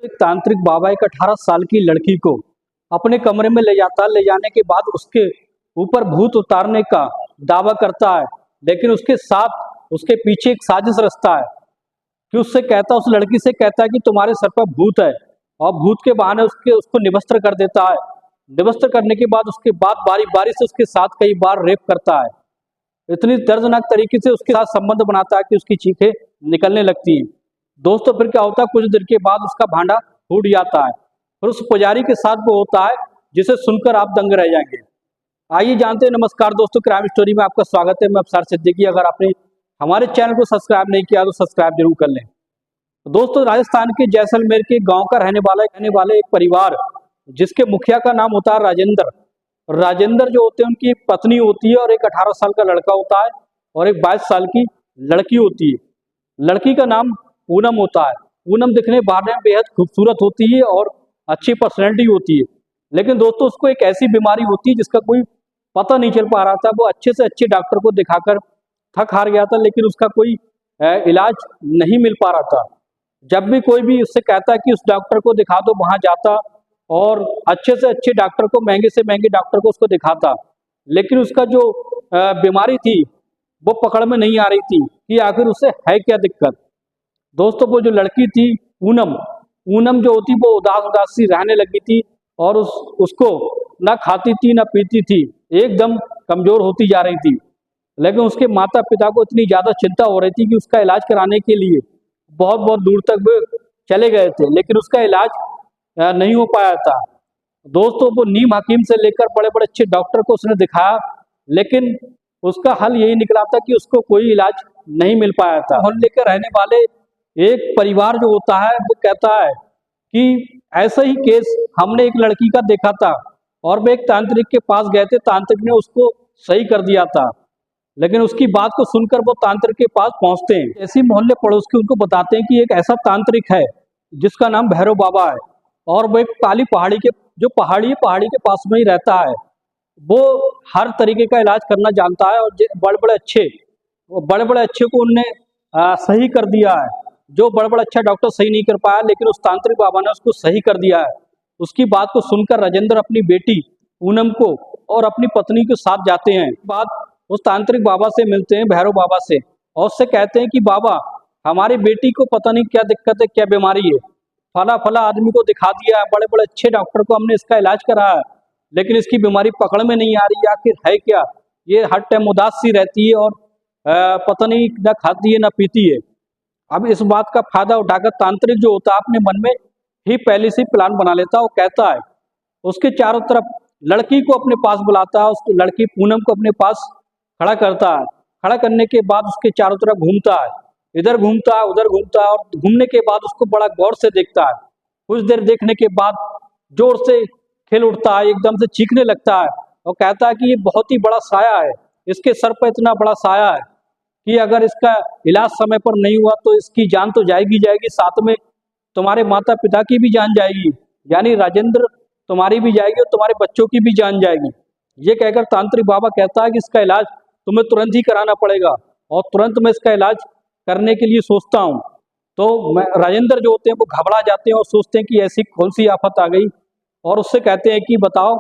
एक तांत्रिक बाबा एक 18 साल की लड़की को अपने कमरे में ले जाता है। ले जाने के बाद उसके ऊपर भूत उतारने का दावा करता है, लेकिन उसके साथ उसके पीछे एक साजिश रचता है कि उस लड़की से कहता है कि तुम्हारे सर पर भूत है, और भूत के बहाने उसको निवस्त्र कर देता है। निवस्त्र करने के बाद उसके बाद बारी बारी से उसके साथ कई बार रेप करता है। इतनी दर्दनाक तरीके से उसके साथ संबंध बनाता है कि उसकी चीखें निकलने लगती हैं। दोस्तों फिर क्या होता है, कुछ देर के बाद उसका भांडा फूट जाता है। फिर उस पुजारी के साथ वो होता है जिसे सुनकर आप दंग रह जाएंगे। आइए जानते हैं। नमस्कार दोस्तों, क्राइम स्टोरी में आपका स्वागत है। मैं अफसर सिद्दीकी। अगर आपने हमारे चैनल को सब्सक्राइब नहीं किया तो सब्सक्राइब जरूर कर लें। दोस्तों, राजस्थान के जैसलमेर के गांव का रहने वाले एक परिवार, जिसके मुखिया का नाम होता है राजेंद्र। राजेंद्र जो होते हैं उनकी एक पत्नी होती है और एक 18 साल का लड़का होता है और एक 22 साल की लड़की होती है। लड़की का नाम पूनम होता है। पूनम दिखने बाहर में बेहद खूबसूरत होती है और अच्छी पर्सनैलिटी होती है, लेकिन दोस्तों उसको एक ऐसी बीमारी होती है जिसका कोई पता नहीं चल पा रहा था। वो अच्छे से अच्छे डॉक्टर को दिखाकर थक हार गया था, लेकिन उसका कोई इलाज नहीं मिल पा रहा था। जब भी कोई भी उससे कहता है कि उस डॉक्टर को दिखा दो, वहां जाता और अच्छे से अच्छे डॉक्टर को, महंगे से महंगे डॉक्टर को उसको दिखाता, लेकिन उसका जो बीमारी थी वो पकड़ में नहीं आ रही थी कि आखिर उसे है क्या दिक्कत। दोस्तों वो जो लड़की थी पूनम जो होती वो उदास उदास सी रहने लगी थी और उसको ना खाती थी ना पीती थी, एकदम कमजोर होती जा रही थी। लेकिन उसके माता पिता को इतनी ज्यादा चिंता हो रही थी कि उसका इलाज कराने के लिए बहुत बहुत दूर तक वो चले गए थे, लेकिन उसका इलाज नहीं हो पाया था। दोस्तों वो नीम हकीम से लेकर बड़े बड़े अच्छे डॉक्टर को उसने दिखाया, लेकिन उसका हल यही निकला था कि उसको कोई इलाज नहीं मिल पाया था। मोहल्ले के रहने वाले एक परिवार जो होता है वो कहता है कि ऐसा ही केस हमने एक लड़की का देखा था और वे एक तांत्रिक के पास गए थे। तांत्रिक ने उसको सही कर दिया था, लेकिन उसकी बात को सुनकर वो तांत्रिक के पास पहुंचते हैं। ऐसी मोहल्ले पड़ोस के उनको बताते हैं कि एक ऐसा तांत्रिक है जिसका नाम भैरव बाबा है, और वो एक काली पहाड़ी के जो पहाड़ी के पास में ही रहता है। वो हर तरीके का इलाज करना जानता है और बड़े बड़े अच्छे को उनने सही कर दिया है। जो बड़ा बड़ा अच्छा डॉक्टर सही नहीं कर पाया, लेकिन उस तांत्रिक बाबा ने उसको सही कर दिया है। उसकी बात को सुनकर राजेंद्र अपनी बेटी पूनम को और अपनी पत्नी के साथ जाते हैं। बाद उस तांत्रिक बाबा से मिलते हैं, भैरव बाबा से, और उससे कहते हैं कि बाबा हमारी बेटी को पता नहीं क्या दिक्कत है, क्या बीमारी है। फला फला आदमी को दिखा दिया है, बड़े बड़े अच्छे डॉक्टर को हमने इसका इलाज कराया है, लेकिन इसकी बीमारी पकड़ में नहीं आ रही। आखिर है क्या? ये हर टाइम उदास सी रहती है और पता नहीं ना खाती है ना पीती है। अब इस बात का फायदा उठाकर तांत्रिक जो होता है अपने मन में ही पहले से प्लान बना लेता है। वो कहता है उसके चारों तरफ लड़की को अपने पास बुलाता है, उसको लड़की पूनम को अपने पास खड़ा करता है। खड़ा करने के बाद उसके चारों तरफ घूमता है, इधर घूमता है उधर घूमता है, और घूमने के बाद उसको बड़ा गौर से देखता है। कुछ देर देखने के बाद जोर से खिल उठता है, एकदम से चीखने लगता है और कहता है कि ये बहुत ही बड़ा साया है, इसके सर पर इतना बड़ा साया है कि अगर इसका इलाज समय पर नहीं हुआ तो इसकी जान तो जाएगी जाएगी, साथ में तुम्हारे माता पिता की भी जान जाएगी, यानी राजेंद्र तुम्हारी भी जाएगी और तुम्हारे बच्चों की भी जान जाएगी। ये कहकर तांत्रिक बाबा कहता है कि इसका इलाज तुम्हें तुरंत ही कराना पड़ेगा, और तुरंत मैं इसका इलाज करने के लिए सोचता हूँ। तो राजेंद्र जो होते हैं वो घबरा जाते हैं और सोचते हैं कि ऐसी कौन सी आफत आ गई, और उससे कहते हैं कि बताओ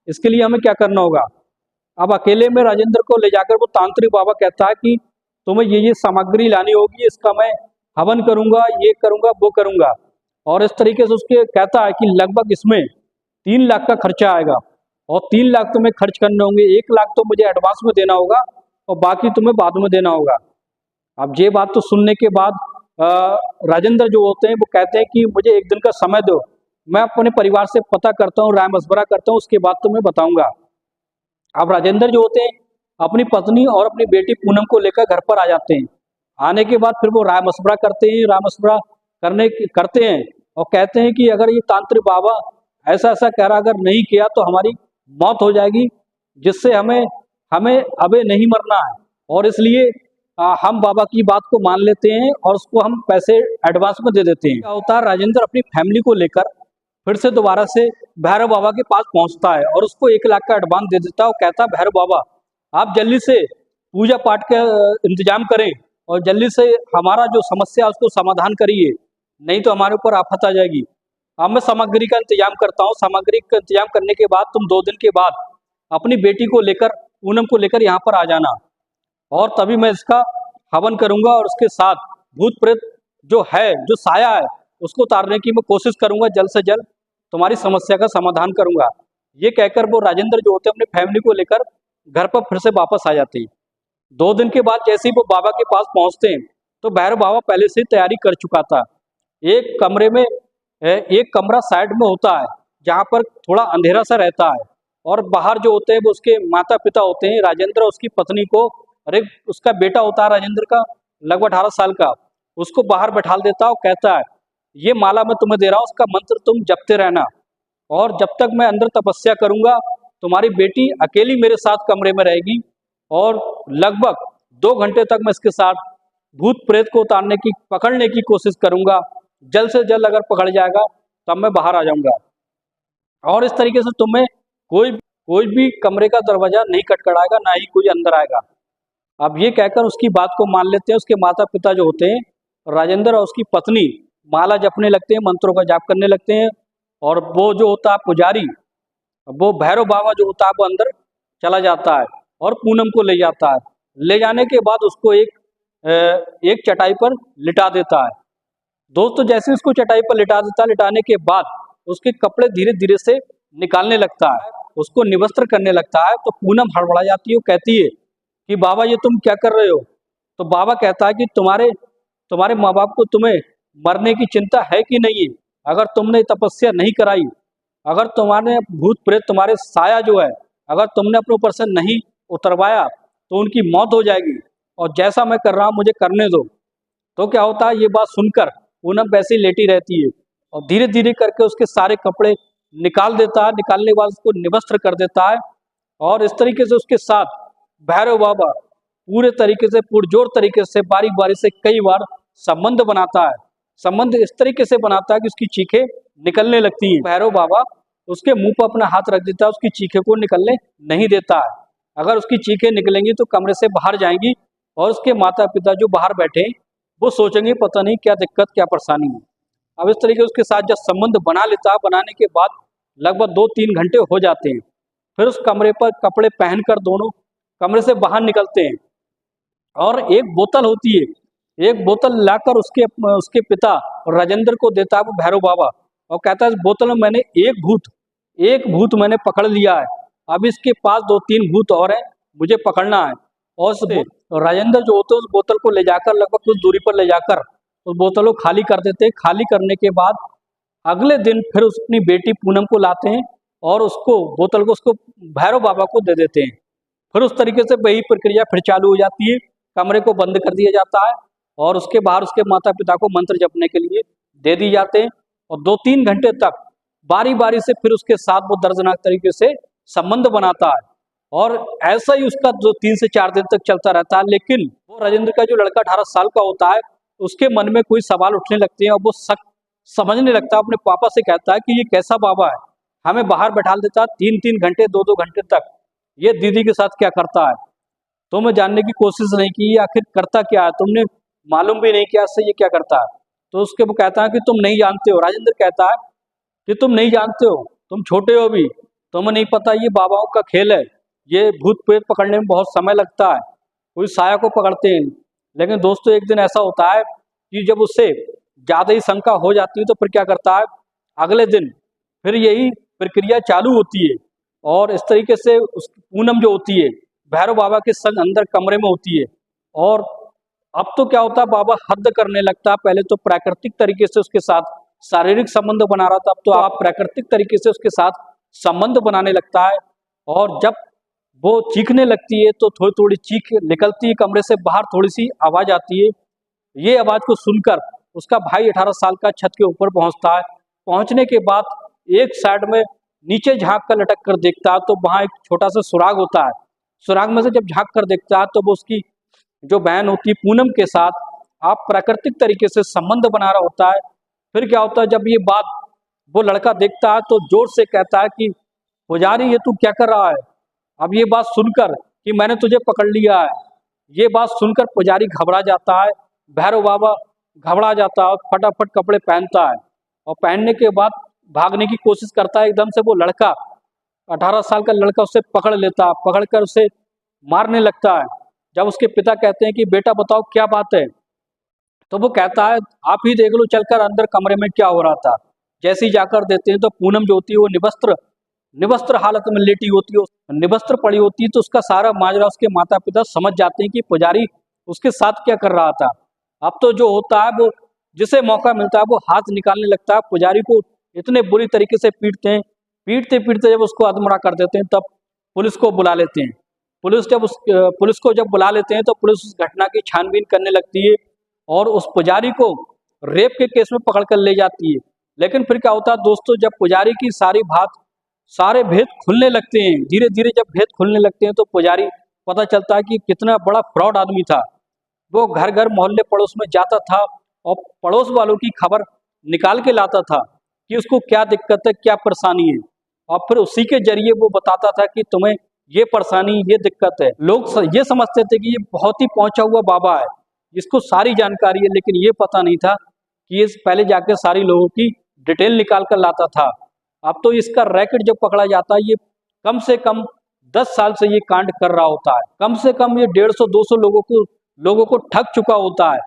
इसके लिए हमें क्या करना होगा। अब अकेले में राजेंद्र को ले जाकर वो तांत्रिक बाबा कहता है कि तुम्हें ये सामग्री लानी होगी, इसका मैं हवन करूंगा, ये करूंगा वो करूंगा, और इस तरीके से उसके कहता है कि लगभग इसमें 3 लाख का खर्चा आएगा, और 3 लाख तुम्हें खर्च करने होंगे। 1 लाख तो मुझे एडवांस में देना होगा और बाकी तुम्हें बाद में देना होगा। अब ये बात तो सुनने के बाद राजेंद्र जो होते हैं वो कहते हैं कि मुझे 1 दिन का समय दो, मैं अपने परिवार से पता करता हूँ, राय मशवरा करता हूँ, उसके बाद तुम्हें बताऊंगा। अब राजेंद्र जो होते हैं अपनी पत्नी और अपनी बेटी पूनम को लेकर घर पर आ जाते हैं। आने के बाद फिर वो राय मशवरा करते हैं और कहते हैं कि अगर ये तांत्रिक बाबा ऐसा ऐसा कह रहा, अगर नहीं किया तो हमारी मौत हो जाएगी, जिससे हमें अबे नहीं मरना है, और इसलिए हम बाबा की बात को मान लेते हैं और उसको हम पैसे एडवांस में दे देते हैं। क्या होता है, राजेंद्र अपनी फैमिली को लेकर फिर से दोबारा से भैरव बाबा के पास पहुंचता है और उसको 1 लाख का एडवांस दे देता है। और कहता है भैरव बाबा आप जल्दी से पूजा पाठ का इंतजाम करें और जल्दी से हमारा जो समस्या है उसको समाधान करिए, नहीं तो हमारे ऊपर आफत आ जाएगी। अब मैं सामग्री का इंतजाम करता हूँ। सामग्री का इंतजाम करने के बाद तुम 2 दिन के बाद अपनी बेटी को लेकर, पूनम को लेकर यहाँ पर आ जाना, और तभी मैं इसका हवन करूंगा और उसके साथ भूत प्रेत जो है, जो साया है, उसको उतारने की मैं कोशिश करूंगा। जल्द से जल्द तुम्हारी समस्या का समाधान करूंगा। ये कहकर वो राजेंद्र जो होते हैं अपनी फैमिली को लेकर घर पर फिर से वापस आ जाते हैं। 2 दिन के बाद जैसे ही वो बाबा के पास पहुंचते हैं तो भैरव बाबा पहले से ही तैयारी कर चुका था। एक कमरे में एक कमरा साइड में होता है जहाँ पर थोड़ा अंधेरा सा रहता है, और बाहर जो होते हैं वो उसके माता पिता होते हैं, राजेंद्र उसकी पत्नी को, और एक उसका बेटा होता है राजेंद्र का लगभग 18 साल का, उसको बाहर बैठा देता है और कहता है ये माला मैं तुम्हें दे रहा हूँ, उसका मंत्र तुम जपते रहना, और जब तक मैं अंदर तपस्या करूंगा तुम्हारी बेटी अकेली मेरे साथ कमरे में रहेगी, और लगभग 2 घंटे तक मैं इसके साथ भूत प्रेत को उतारने की, पकड़ने की कोशिश करूंगा। जल्द से जल्द अगर पकड़ जाएगा तब मैं बाहर आ जाऊंगा, और इस तरीके से तुम्हें कोई कोई भी कमरे का दरवाजा नहीं खटखटाएगा, ना ही कोई अंदर आएगा। अब ये कहकर उसकी बात को मान लेते हैं। उसके माता पिता जो होते हैं, राजेंद्र और उसकी पत्नी, माला जपने लगते हैं, मंत्रों का जाप करने लगते हैं, और वो जो होता है पुजारी, वो भैरव बाबा जो होता है वो अंदर चला जाता है और पूनम को ले जाता है। ले जाने के बाद उसको एक चटाई पर लिटा देता है। दोस्तों जैसे उसको चटाई पर लिटा देता है, लिटाने के बाद उसके कपड़े धीरे धीरे से निकालने लगता है, उसको निवस्त्र करने लगता है। तो पूनम हड़बड़ा जाती है, वो कहती है कि बाबा ये तुम क्या कर रहे हो? तो बाबा कहता है कि तुम्हारे माँ बाप को तुम्हें मरने की चिंता है कि नहीं? अगर तुमने तपस्या नहीं कराई, अगर तुम्हारे भूत प्रेत, तुम्हारे साया जो है, अगर तुमने अपने ऊपर से नहीं उतरवाया तो उनकी मौत हो जाएगी, और जैसा मैं कर रहा हूँ मुझे करने दो। तो क्या होता है, ये बात सुनकर पूनम वैसे ही लेटी रहती है, और धीरे धीरे करके उसके सारे कपड़े निकाल देता है। निकालने के बाद उसको निवस्त्र कर देता है, और इस तरीके से उसके साथ भैरव बाबा पूरे तरीके से, पुरजोर तरीके से, बारी बारी से कई बार संबंध बनाता है। संबंध इस तरीके से बनाता है कि उसकी चीखें निकलने लगती हैं। भैरव बाबा उसके मुंह पर अपना हाथ रख देता है, उसकी चीखें को निकलने नहीं देता है। अगर उसकी चीखें निकलेंगी तो कमरे से बाहर जाएंगी, और उसके माता पिता जो बाहर बैठे हैं वो सोचेंगे पता नहीं क्या दिक्कत, क्या परेशानी है। अब इस तरीके उसके साथ जब संबंध बना लेता है, बनाने के बाद लगभग 2-3 घंटे हो जाते हैं। फिर उस कमरे पर कपड़े पहनकर दोनों कमरे से बाहर निकलते हैं, और एक बोतल होती है, एक बोतल लाकर उसके पिता राजेंद्र को देता है वो भैरव बाबा, और कहता है इस बोतल में मैंने एक भूत मैंने पकड़ लिया है, अब इसके पास 2-3 भूत और हैं, मुझे पकड़ना है। और राजेंद्र जो होते हैं उस बोतल को ले जाकर लगभग कुछ दूरी पर ले जाकर उस बोतल को खाली कर देते हैं। खाली करने के बाद अगले दिन फिर उस अपनी बेटी पूनम को लाते हैं, और उसको बोतल को उसको भैरव बाबा को दे देते हैं। फिर उस तरीके से वही प्रक्रिया फिर चालू हो जाती है। कमरे को बंद कर दिया जाता है, और उसके बाहर उसके माता पिता को मंत्र जपने के लिए दे दी जाते हैं, और 2-3 घंटे तक बारी बारी से फिर उसके साथ वो दर्दनाक तरीके से संबंध बनाता है, और ऐसा ही उसका जो 3 से 4 दिन तक चलता रहता है। लेकिन वो राजेंद्र का जो लड़का 18 साल का होता है, उसके मन में कोई सवाल उठने लगते हैं, और वो समझने लगता है, अपने पापा से कहता है कि ये कैसा बाबा है, हमें बाहर बैठा देता है 3-3 घंटे, 2-2 घंटे तक, ये दीदी के साथ क्या करता है? तुमने जानने की कोशिश नहीं की आखिर करता क्या है, तुमने मालूम भी नहीं किया इससे ये क्या करता है? तो उसके वो कहता है कि तुम नहीं जानते हो। राजेंद्र कहता है कि तुम नहीं जानते हो, तुम छोटे हो भी, तुम्हें नहीं पता ये बाबाओं का खेल है, ये भूत प्रेत पकड़ने में बहुत समय लगता है, कोई साया को पकड़ते हैं। लेकिन दोस्तों एक दिन ऐसा होता है कि जब उससे ज़्यादा ही शंका हो जाती है तो फिर क्या करता है, अगले दिन फिर यही प्रक्रिया चालू होती है, और इस तरीके से उस पूनम जो होती है भैरव बाबा के संग अंदर कमरे में होती है। और अब तो क्या होता है, बाबा हद करने लगता है। पहले तो प्राकृतिक तरीके से उसके साथ शारीरिक संबंध बना रहा था, अब तो आप प्राकृतिक तरीके से उसके साथ संबंध बनाने लगता है, और जब वो चीखने लगती है तो थोड़ी थोड़ी चीख निकलती है कमरे से बाहर, थोड़ी सी आवाज आती है। ये आवाज को सुनकर उसका भाई 18 साल का छत के ऊपर पहुंचता है। पहुंचने के बाद एक साइड में नीचे झांक कर लटक कर देखता है तो वहां एक छोटा सा सुराग होता है। सुराग में से जब झांक कर देखता है तो वो उसकी जो बहन होती है पूनम के साथ आप प्राकृतिक तरीके से संबंध बना रहा होता है। फिर क्या होता है, जब ये बात वो लड़का देखता है तो जोर से कहता है कि पुजारी ये तू क्या कर रहा है? अब ये बात सुनकर कि मैंने तुझे पकड़ लिया है, ये बात सुनकर पुजारी घबरा जाता है, भैरव बाबा घबरा जाता है, फटाफट कपड़े पहनता है और पहनने के बाद भागने की कोशिश करता है। एकदम से वो लड़का 18 साल का लड़का उसे पकड़ लेता है, पकड़कर उसे मारने लगता है। जब उसके पिता कहते हैं कि बेटा बताओ क्या बात है, तो वो कहता है आप ही देख लो चलकर अंदर कमरे में क्या हो रहा था। जैसे ही जाकर देते हैं तो पूनम जो होती है वो निवस्त्र निवस्त्र हालत में लेटी होती है, निवस्त्र पड़ी होती है। तो उसका सारा माजरा उसके माता पिता समझ जाते हैं कि पुजारी उसके साथ क्या कर रहा था। अब तो जो होता है वो जिसे मौका मिलता है वो हाथ निकालने लगता है, पुजारी को इतने बुरी तरीके से पीटते हैं। पीटते पीटते जब उसको अधमरा कर देते हैं तब पुलिस को बुला लेते हैं। पुलिस को जब बुला लेते हैं तो पुलिस उस घटना की छानबीन करने लगती है और उस पुजारी को रेप के केस में पकड़ कर ले जाती है। लेकिन फिर क्या होता है दोस्तों, जब पुजारी की सारे भेद खुलने लगते हैं, धीरे धीरे जब भेद खुलने लगते हैं तो पुजारी पता चलता है कि कितना बड़ा फ्रॉड आदमी था। वो घर घर मोहल्ले पड़ोस में जाता था और पड़ोस वालों की खबर निकाल के लाता था कि उसको क्या दिक्कत है, क्या परेशानी है, और फिर उसी के जरिए वो बताता था कि तुम्हें ये परेशानी, ये दिक्कत है। लोग ये समझते थे कि ये बहुत ही पहुंचा हुआ बाबा है, इसको सारी जानकारी है, लेकिन ये पता नहीं था कि ये पहले जाके सारी लोगों की डिटेल निकाल कर लाता था। अब तो इसका रैकेट जब पकड़ा जाता है, ये कम से कम 10 साल से ये कांड कर रहा होता है। कम से कम ये 150-200 लोगों को ठग चुका होता है,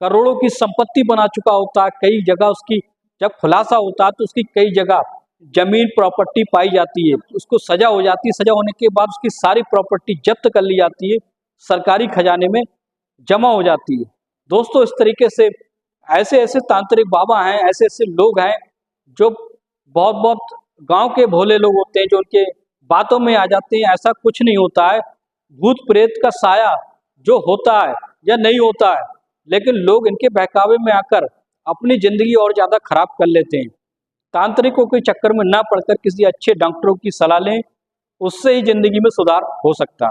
करोड़ों की संपत्ति बना चुका होता है। कई जगह उसकी जब खुलासा होता है तो उसकी कई जगह जमीन प्रॉपर्टी पाई जाती है, उसको सजा हो जाती है। सजा होने के बाद उसकी सारी प्रॉपर्टी जब्त कर ली जाती है, सरकारी खजाने में जमा हो जाती है। दोस्तों इस तरीके से ऐसे ऐसे तांत्रिक बाबा हैं, ऐसे ऐसे लोग हैं जो बहुत बहुत गांव के भोले लोग होते हैं, जो उनके बातों में आ जाते हैं। ऐसा कुछ नहीं होता है, भूत प्रेत का साया जो होता है या नहीं होता है, लेकिन लोग इनके बहकावे में आकर अपनी जिंदगी और ज्यादा खराब कर लेते हैं। तांत्रिकों के चक्कर में ना पड़कर किसी अच्छे डॉक्टरों की सलाह लें, उससे ही जिंदगी में सुधार हो सकता है।